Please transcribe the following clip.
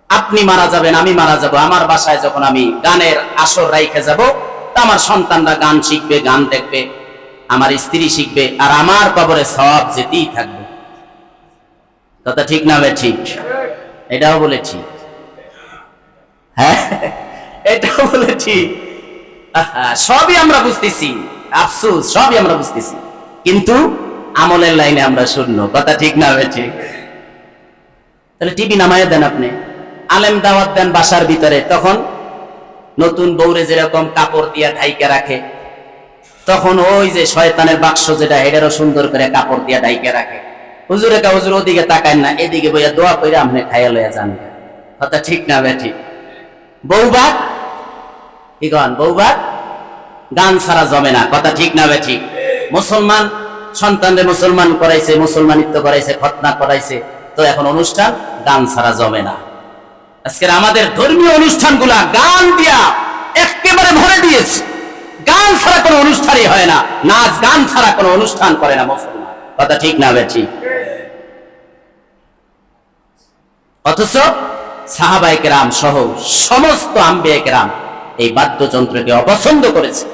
আপনি মারা যাবেন, আমি মারা যাব, আমার বাসায় যখন আমি গানের আসর রাইখে যাব, তা আমার সন্তানরা গান শিখবে, গান দেখবে, আমার স্ত্রী শিখবে, আর আমার কবরে সওয়াব যেতেই থাকবে। কথা ঠিক না বে ঠিক? এটাও বলে ঠিক, হ্যাঁ এটাও বলে ঠিক। সবই আমরা বুঝতেছি, আফসোস সবই আমরা বুঝতেছি, কিন্তু আমলের লাইনে আমরা শূন্য। কথা ঠিক না বে ঠিক? তাহলে টিভি নামায় দেন, আপনি আলেম দাওয়াত দেন বাসার ভিতরে, তখন নতুন বউরে যেরকম কাপড় দিয়া ঢাইকে রাখে, তখন ওই যে শয়তানের বাক্স যেটা, এটারও সুন্দর করে কাপড় দিয়া ঢাইকে রাখে। হুজুরে কা হুজুর ওদিকে তাকায় না, এদিকে বইয়া দোয়া করে আপনি খাইয়া লইয়া যান। কথা ঠিক না বে ঠিক? বউবাদ কি কন, বউবাদ গান ছাড়া জমে না। কথা ঠিক না বে ঠিক? মুসলমান সন্তানরে মুসলমান করাইছে, মুসলমানিত্ব করাইছে, খতনা করাইছে, তো এখন অনুষ্ঠান গান ছাড়া জমে না। আজকের আমাদের ধর্মীয় অনুষ্ঠানগুলা গান দিয়া একেবারে ভরে দিয়েছে। গান ছাড়া কোনো অনুষ্ঠানই হয় না, নাচ গান ছাড়া কোনো অনুষ্ঠান করে না মুসলমান। কথা ঠিক না বে ঠিক? অথচ সাহাবায়ে কেরাম সহ সমস্ত আম্বিয়া কেরাম এই বাদ্যযন্ত্রকে অপছন্দ করেছে।